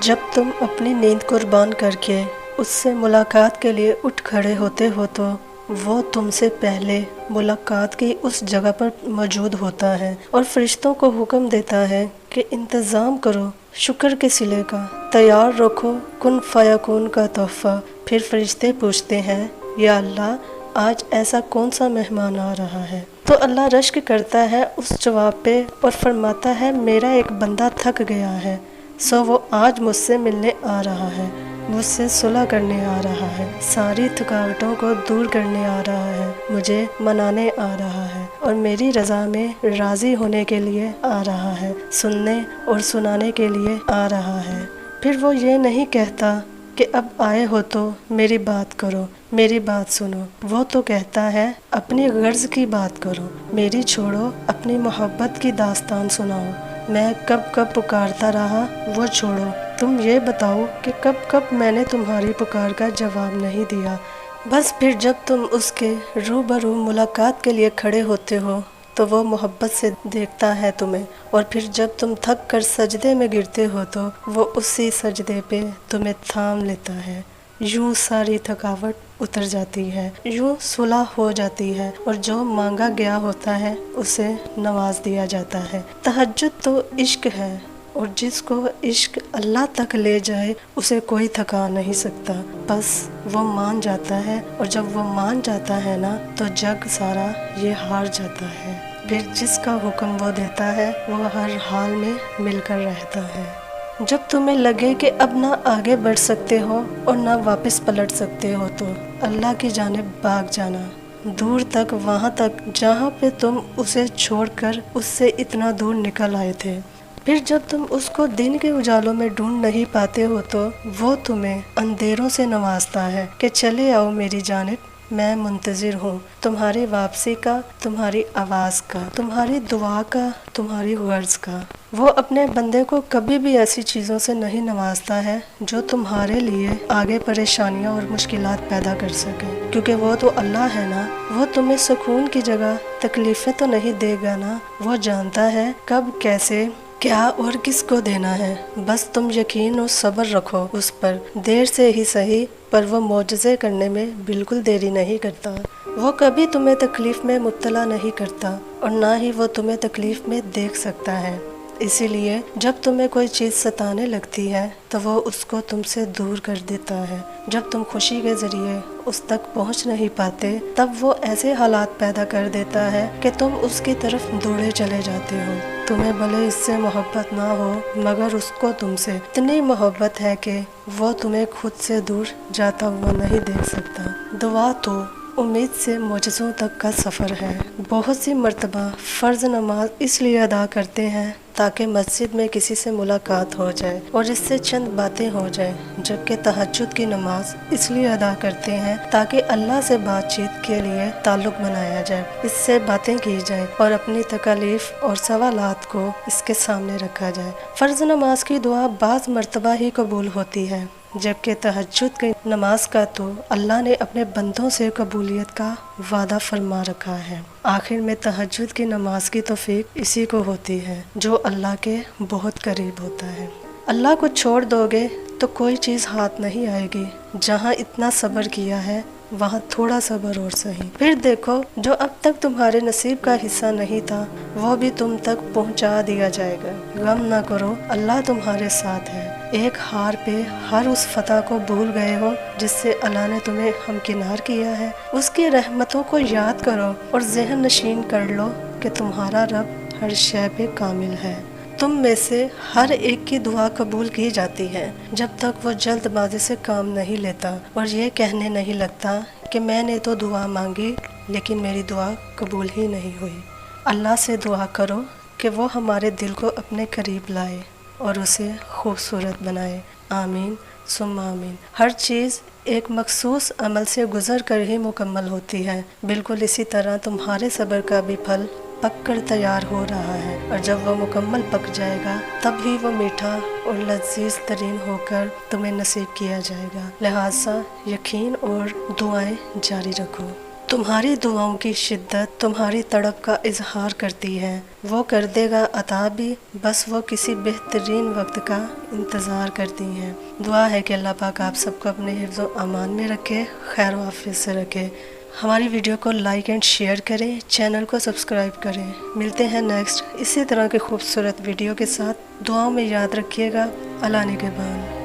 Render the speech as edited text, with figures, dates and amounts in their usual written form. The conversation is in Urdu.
جب تم اپنی نیند قربان کر کے اس سے ملاقات کے لیے اٹھ کھڑے ہوتے ہو تو وہ تم سے پہلے ملاقات کی اس جگہ پر موجود ہوتا ہے اور فرشتوں کو حکم دیتا ہے کہ انتظام کرو شکر کے صلے کا، تیار رکھو کن فیکون کا تحفہ۔ پھر فرشتے پوچھتے ہیں یا اللہ آج ایسا کون سا مہمان آ رہا ہے؟ تو اللہ رشک کرتا ہے اس جواب پہ اور فرماتا ہے میرا ایک بندہ تھک گیا ہے، سو وہ آج مجھ سے ملنے آ رہا ہے، مجھ سے صلح کرنے آ رہا ہے، ساری تھکاوٹوں کو دور کرنے آ رہا ہے، مجھے منانے آ رہا ہے اور میری رضا میں راضی ہونے کے لیے آ رہا ہے، سننے اور سنانے کے لیے آ رہا ہے۔ پھر وہ یہ نہیں کہتا کہ اب آئے ہو تو میری بات کرو، میری بات سنو، وہ تو کہتا ہے اپنی غرض کی بات کرو، میری چھوڑو، اپنی محبت کی داستان سناؤ، میں کب کب پکارتا رہا وہ چھوڑو، تم یہ بتاؤ کہ کب کب میں نے تمہاری پکار کا جواب نہیں دیا۔ بس پھر جب تم اس کے روبرو ملاقات کے لیے کھڑے ہوتے ہو تو وہ محبت سے دیکھتا ہے تمہیں، اور پھر جب تم تھک کر سجدے میں گرتے ہو تو وہ اسی سجدے پہ تمہیں تھام لیتا ہے، یوں ساری تھکاوٹ اتر جاتی ہے، یوں صلح ہو جاتی ہے اور جو مانگا گیا ہوتا ہے اسے نواز دیا جاتا ہے۔ تہجد تو عشق ہے، اور جس کو عشق اللہ تک لے جائے اسے کوئی تھکا نہیں سکتا، بس وہ مان جاتا ہے، اور جب وہ مان جاتا ہے نا تو جگ سارا یہ ہار جاتا ہے، پھر جس کا حکم وہ دیتا ہے وہ ہر حال میں مل کر رہتا ہے۔ جب تمہیں لگے کہ اب نہ آگے بڑھ سکتے ہو اور نہ واپس پلٹ سکتے ہو تو اللہ کی جانب بھاگ جانا، دور تک، وہاں تک جہاں پہ تم اسے چھوڑ کر اس سے اتنا دور نکل آئے تھے۔ پھر جب تم اس کو دن کے اجالوں میں ڈھونڈ نہیں پاتے ہو تو وہ تمہیں اندھیروں سے نوازتا ہے کہ چلے آؤ میری جانب، میں منتظر ہوں تمہاری واپسی کا، تمہاری آواز کا، تمہاری دعا کا، تمہاری غرض کا۔ وہ اپنے بندے کو کبھی بھی ایسی چیزوں سے نہیں نوازتا ہے جو تمہارے لیے آگے پریشانیاں اور مشکلات پیدا کر سکے، کیونکہ وہ تو اللہ ہے نا، وہ تمہیں سکون کی جگہ تکلیفیں تو نہیں دے گا نا، وہ جانتا ہے کب، کیسے، کیا اور کس کو دینا ہے، بس تم یقین اور صبر رکھو اس پر، دیر سے ہی صحیح پر وہ معجزے کرنے میں بالکل دیری نہیں کرتا۔ وہ کبھی تمہیں تکلیف میں مبتلا نہیں کرتا اور نہ ہی وہ تمہیں تکلیف میں دیکھ سکتا ہے، اسی لیے جب تمہیں کوئی چیز ستانے لگتی ہے تو وہ اس کو تم سے دور کر دیتا ہے، جب تم خوشی کے ذریعے اس تک پہنچ نہیں پاتے تب وہ ایسے حالات پیدا کر دیتا ہے کہ تم اس کی طرف دوڑے چلے جاتے ہو، تمہیں بھلے اس سے محبت نہ ہو مگر اس کو تم سے اتنی محبت ہے کہ وہ تمہیں خود سے دور جاتا ہوا نہیں دیکھ سکتا۔ دعا تو امید سے معجزوں تک کا سفر ہے۔ بہت سی مرتبہ فرض نماز اس لیے ادا کرتے ہیں تاکہ مسجد میں کسی سے ملاقات ہو جائے اور اس سے چند باتیں ہو جائیں، جبکہ تہجد کی نماز اس لیے ادا کرتے ہیں تاکہ اللہ سے بات چیت کے لیے تعلق بنایا جائے، اس سے باتیں کی جائیں اور اپنی تکالیف اور سوالات کو اس کے سامنے رکھا جائے۔ فرض نماز کی دعا بعض مرتبہ ہی قبول ہوتی ہے، جبکہ تہجد کی نماز کا تو اللہ نے اپنے بندوں سے قبولیت کا وعدہ فرما رکھا ہے۔ آخر میں تہجد کی نماز کی توفیق اسی کو ہوتی ہے جو اللہ کے بہت قریب ہوتا ہے۔ اللہ کو چھوڑ دو گے تو کوئی چیز ہاتھ نہیں آئے گی، جہاں اتنا صبر کیا ہے وہاں تھوڑا صبر اور سہی، پھر دیکھو جو اب تک تمہارے نصیب کا حصہ نہیں تھا وہ بھی تم تک پہنچا دیا جائے گا۔ غم نہ کرو، اللہ تمہارے ساتھ ہے۔ ایک ہار پہ ہر اس فتح کو بھول گئے ہو جس سے اللہ نے تمہیں ہمکنار کیا ہے، اس کی رحمتوں کو یاد کرو اور ذہن نشین کر لو کہ تمہارا رب ہر شے پہ کامل ہے۔ تم میں سے ہر ایک کی دعا قبول کی جاتی ہے جب تک وہ جلد بازی سے کام نہیں لیتا اور یہ کہنے نہیں لگتا کہ میں نے تو دعا مانگی لیکن میری دعا قبول ہی نہیں ہوئی۔ اللہ سے دعا کرو کہ وہ ہمارے دل کو اپنے قریب لائے اور اسے خوبصورت بنائے، آمین ثم آمین۔ ہر چیز ایک مخصوص عمل سے گزر کر ہی مکمل ہوتی ہے، بالکل اسی طرح تمہارے صبر کا بھی پھل پک کر تیار ہو رہا ہے، اور جب وہ مکمل پک جائے گا تب ہی وہ میٹھا اور لذیذ ترین ہو کر تمہیں نصیب کیا جائے گا، لہٰذا یقین اور دعائیں جاری رکھو۔ تمہاری دعاؤں کی شدت تمہاری تڑپ کا اظہار کرتی ہے، وہ کر دے گا عطا بھی، بس وہ کسی بہترین وقت کا انتظار کرتی ہیں۔ دعا ہے کہ اللہ پاک آپ سب کو اپنے حفظ و امان میں رکھے، خیر و عافیت سے رکھے۔ ہماری ویڈیو کو لائک اینڈ شیئر کریں، چینل کو سبسکرائب کریں۔ ملتے ہیں نیکسٹ اسی طرح کے خوبصورت ویڈیو کے ساتھ۔ دعاؤں میں یاد رکھیے گا۔ اللہ نگہبان۔